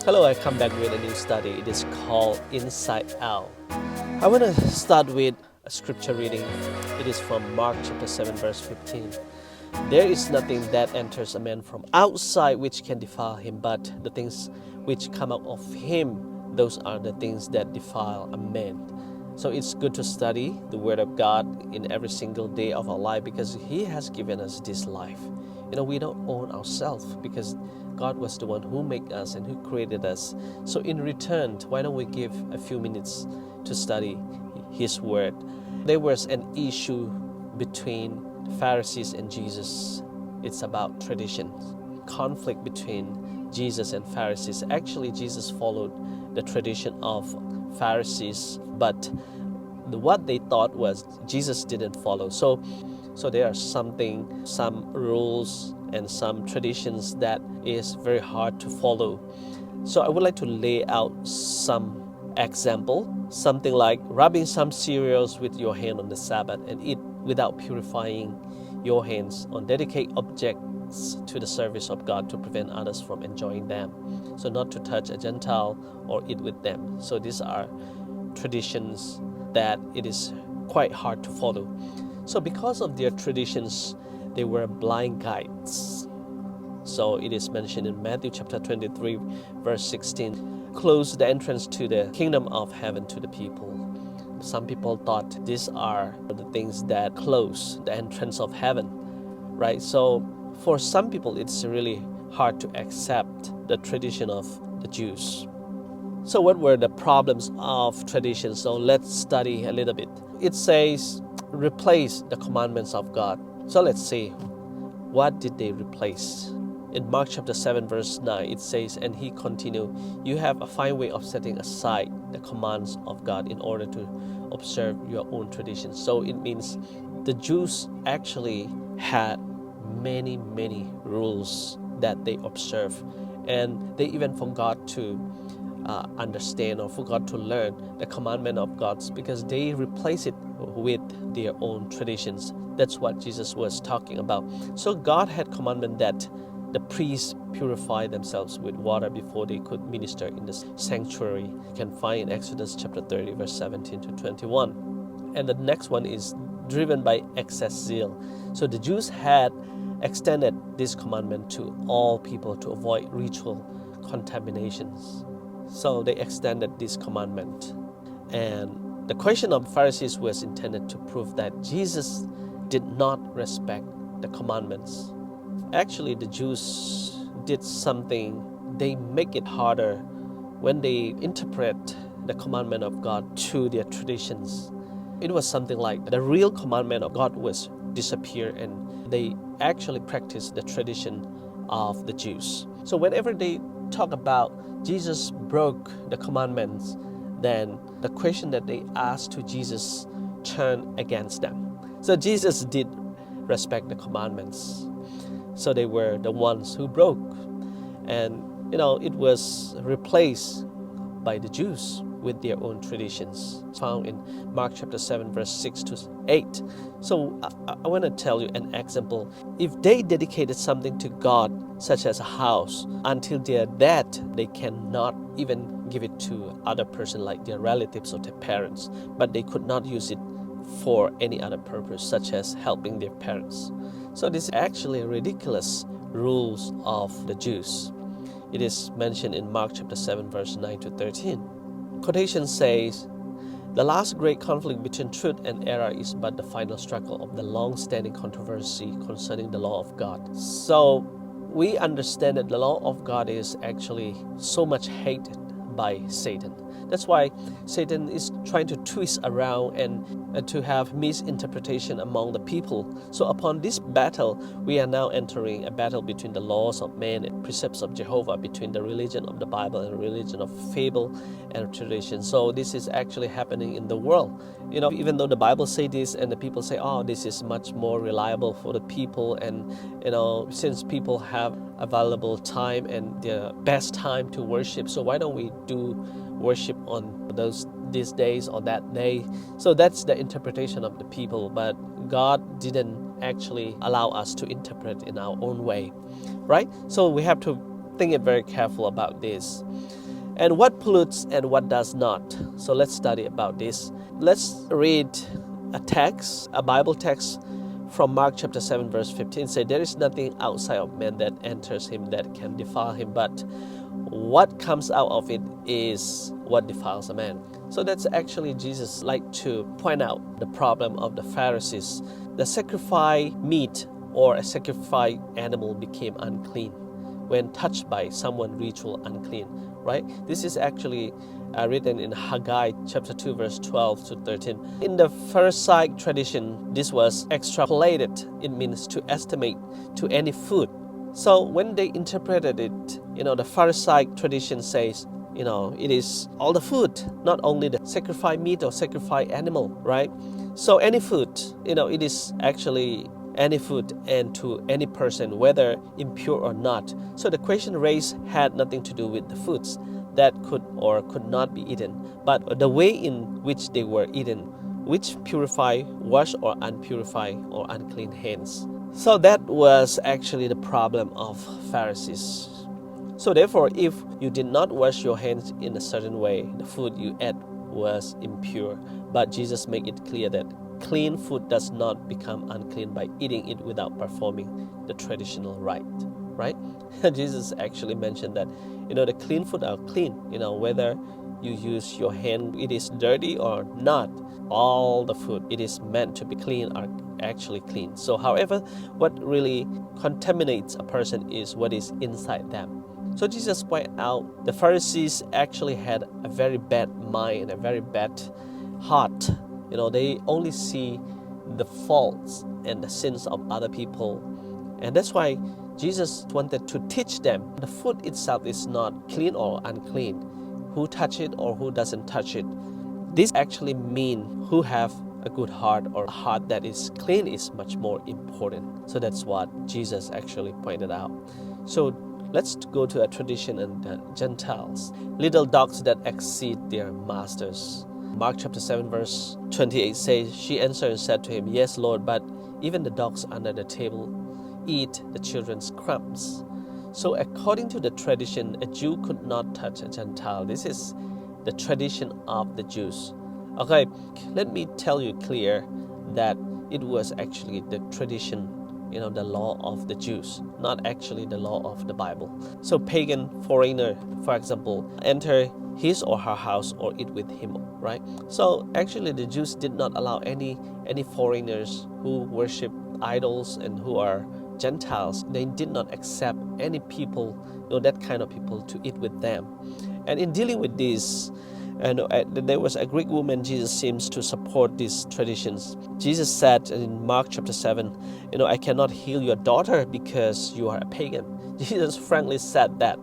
Hello, I come back with a new study. It is called Inside Out. I want to start with a scripture reading. It is from Mark chapter 7 verse 15. There is nothing that enters a man from outside which can defile him, but the things which come out of him, those are the things that defile a man. So it's good to study the Word of God in every single day of our life because He has given us this life. We don't own ourselves because God was the one who made us and who created us. So in return, why don't we give a few minutes to study His Word? There was an issue between Pharisees and Jesus. It's about tradition. Conflict between Jesus and Pharisees. Actually, Jesus followed the tradition of Pharisees, but what they thought was Jesus didn't follow. So there are some rules and some traditions that is very hard to follow. So I would like to lay out some example, something like rubbing some cereals with your hand on the Sabbath and eat without purifying your hands on dedicate objects to the service of God to prevent others from enjoying them. So not to touch a Gentile or eat with them. So these are traditions that it is quite hard to follow. So because of their traditions, they were blind guides. So it is mentioned in Matthew chapter 23 verse 16, close the entrance to the kingdom of heaven to the people. Some people thought these are the things that close the entrance of heaven, right? So for some people, it's really hard to accept the tradition of the Jews. So what were the problems of tradition? So let's study a little bit. It says, replace the commandments of God. So let's see, what did they replace? In Mark chapter 7 verse 9, it says, and he continued, you have a fine way of setting aside the commands of God in order to observe your own traditions. So it means the Jews actually had many rules that they observe, and they even forgot to understand or forgot to learn the commandment of God because they replace it with their own traditions. That's what Jesus was talking about. So God had commandment that the priests purify themselves with water before they could minister in the sanctuary. You can find in Exodus chapter 30 verse 17 to 21. And the next one is driven by excess zeal. So the Jews had extended this commandment to all people to avoid ritual contaminations. So they extended this commandment. And the question of Pharisees was intended to prove that Jesus did not respect the commandments. Actually, the Jews did something. They make it harder when they interpret the commandment of God to their traditions. It was something like the real commandment of God was disappear, and they actually practiced the tradition of the Jews. So whenever they talk about Jesus broke the commandments, then the question that they asked to Jesus turned against them. So Jesus did respect the commandments. So they were the ones who broke. And it was replaced by the Jews with their own traditions, found in Mark chapter 7 verse 6 to 8. So I want to tell you an example. If they dedicated something to God, such as a house, until their death, they cannot even give it to other person like their relatives or their parents, but they could not use it for any other purpose, such as helping their parents. So this is actually ridiculous rules of the Jews. It is mentioned in Mark chapter 7 verse 9 to 13. Quotation says, the last great conflict between truth and error is but the final struggle of the long-standing controversy concerning the law of God. So we understand that the law of God is actually so much hated by Satan. That's why Satan is trying to twist around and to have misinterpretation among the people. So upon this battle, we are now entering a battle between the laws of man and precepts of Jehovah, between the religion of the Bible and the religion of fable and tradition. So this is actually happening in the world. Even though the Bible say this and the people say, oh, this is much more reliable for the people, and since people have available time and their best time to worship, so why don't we do worship on these days or that day? So that's the interpretation of the people, but God didn't actually allow us to interpret in our own way, right? So we have to think very careful about this. And what pollutes and what does not. So let's study about this. Let's read a text, a Bible text from Mark chapter 7 verse 15. Say, there is nothing outside of man that enters him that can defile him, but what comes out of it is what defiles a man. So that's actually Jesus like to point out the problem of the Pharisees. The sacrifice meat or a sacrifice animal became unclean when touched by someone ritual unclean, right? This is actually written in Haggai chapter 2 verse 12 to 13. In the Pharisaic tradition, this was extrapolated. It means to estimate to any food. So when they interpreted it, the Pharisaic tradition says, it is all the food, not only the sacrifice meat or sacrifice animal, right? So any food, it is actually any food and to any person, whether impure or not. So the question raised had nothing to do with the foods that could or could not be eaten, but the way in which they were eaten, which purify, wash or unpurify or unclean hands. So that was actually the problem of Pharisees. So therefore, if you did not wash your hands in a certain way, the food you ate was impure. But Jesus made it clear that clean food does not become unclean by eating it without performing the traditional rite, right? Jesus actually mentioned that, the clean food are clean, whether you use your hand, it is dirty or not. All the food, it is meant to be clean, are actually clean. So however, what really contaminates a person is what is inside them. So Jesus pointed out the Pharisees actually had a very bad mind, a very bad heart. They only see the faults and the sins of other people. And that's why Jesus wanted to teach them the food itself is not clean or unclean, who touch it or who doesn't touch it. This actually means who have a good heart or a heart that is clean is much more important. So that's what Jesus actually pointed out. So let's go to a tradition and the Gentiles. Little dogs that exceed their masters. Mark chapter 7 verse 28 says, she answered and said to him, yes, Lord, but even the dogs under the table eat the children's crumbs. So according to the tradition, a Jew could not touch a Gentile. This is the tradition of the Jews. Okay, let me tell you clear that it was actually the tradition, the law of the Jews, not actually the law of the Bible. So pagan foreigner, for example, enter his or her house or eat with him, right? So actually the Jews did not allow any foreigners who worship idols and who are Gentiles. They did not accept any people, that kind of people to eat with them. And in dealing with this, and there was a Greek woman, Jesus seems to support these traditions. Jesus said in Mark chapter 7, I cannot heal your daughter because you are a pagan. Jesus frankly said that,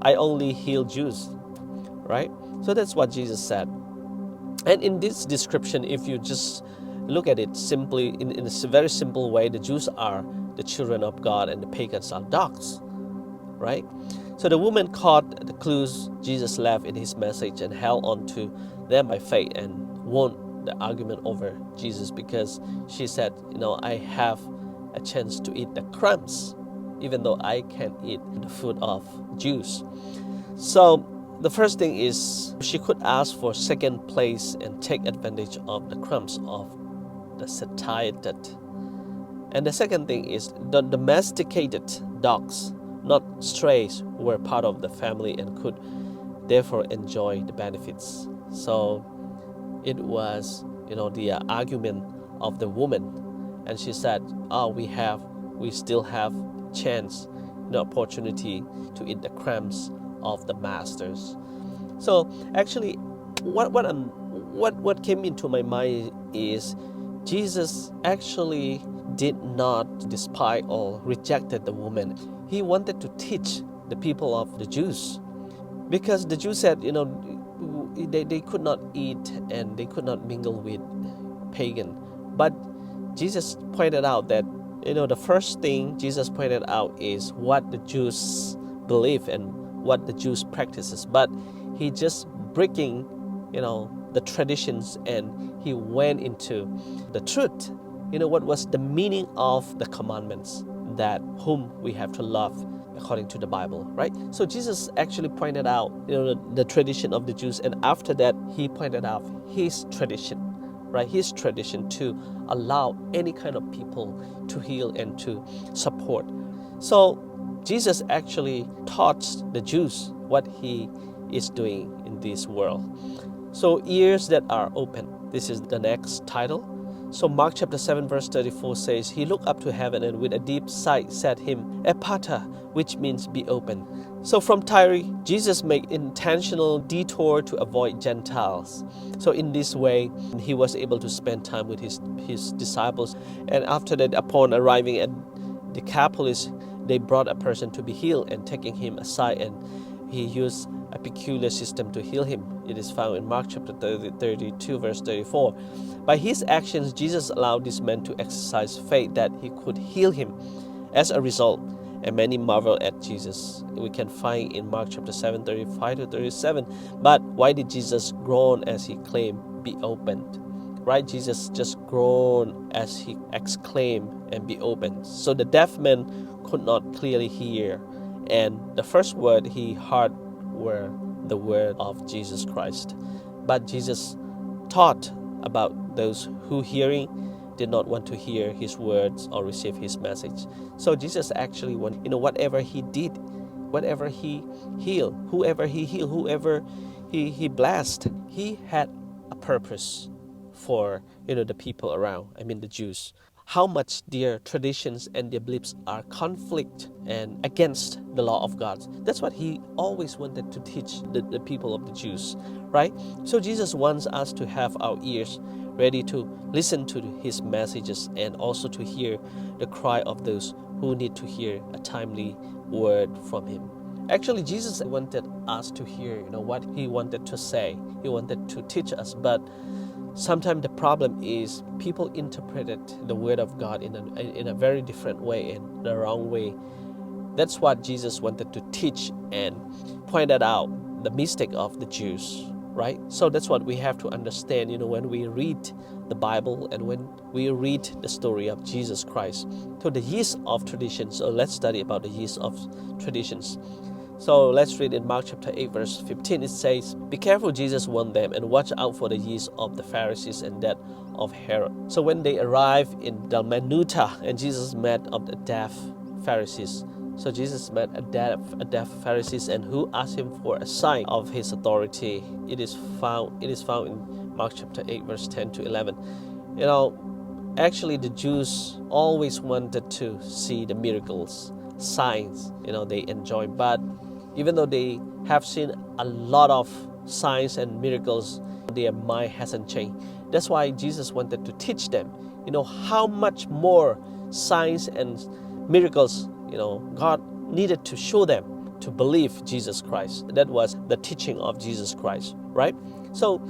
I only heal Jews, right? So that's what Jesus said. And in this description, if you just look at it simply, in a very simple way, the Jews are the children of God and the pagans are dogs, right? So the woman caught the clues Jesus left in his message and held on to them by faith and won the argument over Jesus because she said, I have a chance to eat the crumbs, even though I can't eat the food of Jews. So the first thing is she could ask for second place and take advantage of the crumbs of the satiated. And the second thing is the domesticated dogs, not strays, were part of the family and could therefore enjoy the benefits. So it was, the argument of the woman, and she said, we still have chance, opportunity to eat the crumbs of the masters. So actually, what came into my mind is Jesus actually did not despise or rejected the woman. He wanted to teach the people of the Jews, because the Jews said, they could not eat and they could not mingle with pagan. But Jesus pointed out that, the first thing Jesus pointed out is what the Jews believe and what the Jews practices. But he just breaking, the traditions, and he went into the truth. What was the meaning of the commandments, that whom we have to love according to the Bible, right? So Jesus actually pointed out, the tradition of the Jews, and after that, he pointed out his tradition, right? His tradition to allow any kind of people to heal and to support. So Jesus actually taught the Jews what he is doing in this world. So ears that are open. This is the next title. So Mark chapter 7 verse 34 says, He looked up to heaven and with a deep sigh said him, Ephata, which means be open. So from Tyre, Jesus made intentional detour to avoid Gentiles. So in this way, he was able to spend time with his disciples. And after that, upon arriving at Decapolis, they brought a person to be healed, and taking him aside, and he used a peculiar system to heal him. It is found in Mark chapter 32 verse 34. By his actions, Jesus allowed this man to exercise faith that he could heal him. As a result, and many marveled at Jesus. We can find in Mark chapter 7 35 to 37. But why did Jesus groan as he claimed, be opened? Right? Jesus just groaned as he exclaimed, and be opened. So the deaf man could not clearly hear, and the first word he heard were the word of Jesus Christ. But Jesus taught about those who hearing did not want to hear his words or receive his message. So Jesus actually whatever he did, whatever he healed, whoever he healed, whoever he blessed, he had a purpose for the people around. I mean the Jews. How much their traditions and their beliefs are conflict and against the law of God. That's what he always wanted to teach the people of the Jews, right? So Jesus wants us to have our ears ready to listen to his messages and also to hear the cry of those who need to hear a timely word from him. Actually, Jesus wanted us to hear, what he wanted to say. He wanted to teach us, but sometimes the problem is people interpreted the word of God in a very different way, in the wrong way. That's what Jesus wanted to teach and pointed out the mistake of the Jews, right? So that's what we have to understand, when we read the Bible and when we read the story of Jesus Christ. So the yeast of traditions. So let's study about the yeast of traditions. So let's read in Mark chapter 8 verse 15. It says, Be careful, Jesus warned them, and watch out for the yeast of the Pharisees and that of Herod. So when they arrived in Dalmanuta, and Jesus met of the deaf Pharisees. So Jesus met a deaf Pharisees, and who asked him for a sign of his authority. It is found in Mark chapter 8 verse 10 to 11. Actually the Jews always wanted to see the miracles, signs, they enjoy. But even though they have seen a lot of signs and miracles, their mind hasn't changed. That's why Jesus wanted to teach them, how much more signs and miracles, God needed to show them to believe Jesus Christ. That was the teaching of Jesus Christ, right? So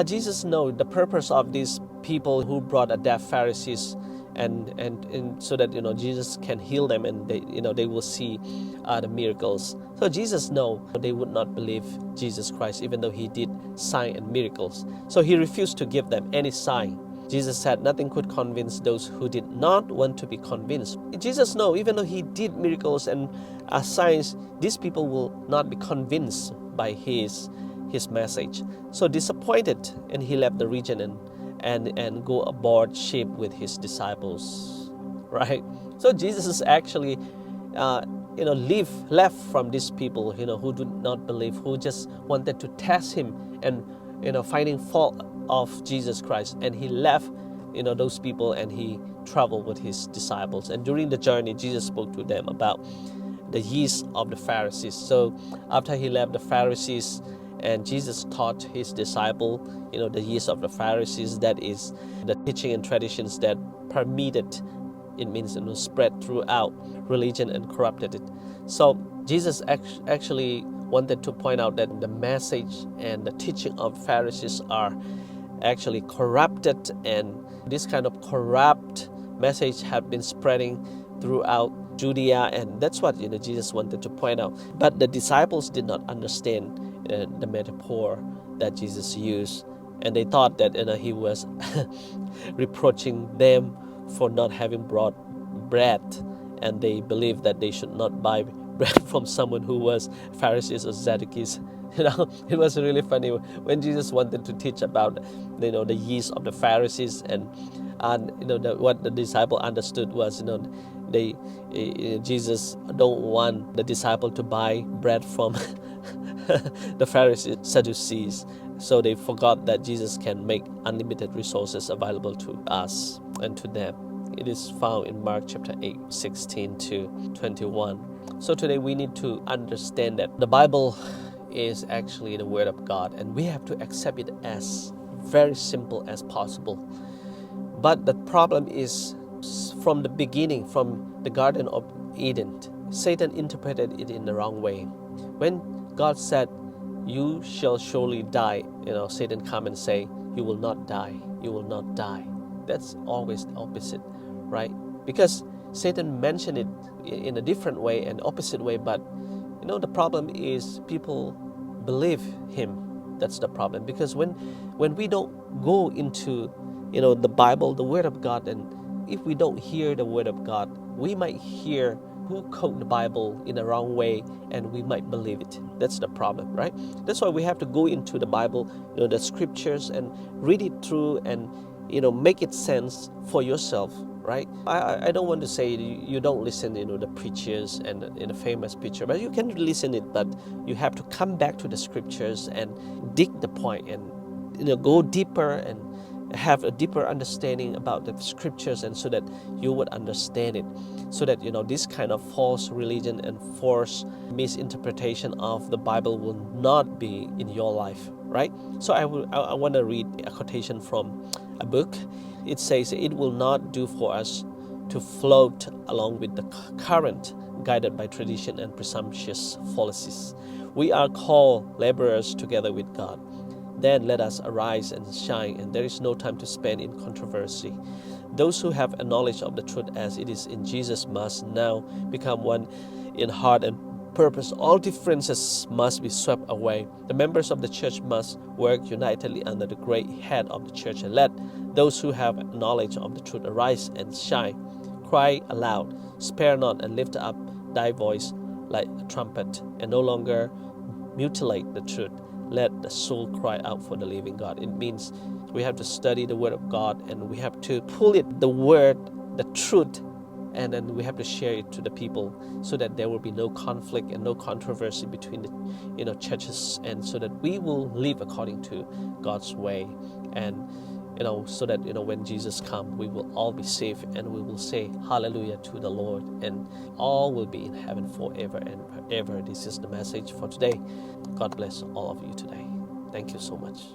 Jesus knows the purpose of these people who brought a deaf Pharisees, and so that Jesus can heal them, and they will see the miracles. So Jesus know they would not believe Jesus Christ even though he did sign and miracles. So he refused to give them any sign. Jesus said nothing could convince those who did not want to be convinced. Jesus know even though he did miracles and signs, these people will not be convinced by his message. So disappointed, and he left the region and go aboard ship with his disciples, right? So Jesus is actually left from these people who do not believe, who just wanted to test him and finding fault of Jesus Christ. And he left those people, and he traveled with his disciples. And during the journey, Jesus spoke to them about the yeast of the Pharisees. So after he left the Pharisees, and Jesus taught his disciple, the yeast of the Pharisees, that is the teaching and traditions that permeated, it means spread throughout religion and corrupted it. So Jesus actually wanted to point out that the message and the teaching of Pharisees are actually corrupted, and this kind of corrupt message have been spreading throughout Judea, and that's what Jesus wanted to point out. But the disciples did not understand the metaphor that Jesus used, and they thought that he was reproaching them for not having brought bread, and they believed that they should not buy bread from someone who was Pharisees or Sadducees. It was really funny when Jesus wanted to teach about the yeast of the Pharisees, and what the disciple understood was Jesus don't want the disciple to buy bread from the Pharisees, Sadducees. So they forgot that Jesus can make unlimited resources available to us and to them. It is found in Mark chapter 8, 16 to 21. So today we need to understand that the Bible is actually the Word of God, and we have to accept it as very simple as possible. But the problem is, from the beginning, from the Garden of Eden, Satan interpreted it in the wrong way. When God said, "You shall surely die," Satan come and say, "You will not die. You will not die." That's always the opposite, right? Because Satan mentioned it in a different way, an opposite way, but the problem is people believe him. That's the problem. Because when we don't go into the Bible, the Word of God, and if we don't hear the Word of God, we might hear who quote the Bible in the wrong way, and we might believe it. That's the problem, right? That's why we have to go into the Bible, the scriptures, and read it through, and make it sense for yourself, right? I don't want to say you don't listen, the preachers and the famous preacher, but you can listen it, but you have to come back to the scriptures and dig the point, and go deeper and have a deeper understanding about the scriptures, and so that you would understand it, so that this kind of false religion and false misinterpretation of the Bible will not be in your life, right? So I want to read a quotation from a book. It says, "It will not do for us to float along with the current, guided by tradition and presumptuous fallacies. We are called laborers together with God. Then let us arise and shine, and there is no time to spend in controversy. Those who have a knowledge of the truth as it is in Jesus must now become one in heart and purpose. All differences must be swept away. The members of the church must work unitedly under the great head of the church, and let those who have knowledge of the truth arise and shine. Cry aloud, spare not, and lift up thy voice like a trumpet, and no longer mutilate the truth. Let the soul cry out for the living God." It means we have to study the Word of God, and we have to pull it, the Word, the truth, and then we have to share it to the people, so that there will be no conflict and no controversy between the churches, and so that we will live according to God's way, and so that when Jesus comes, we will all be safe, and we will say hallelujah to the Lord, and all will be in heaven forever and ever. This is the message for today. God bless all of you today. Thank you so much.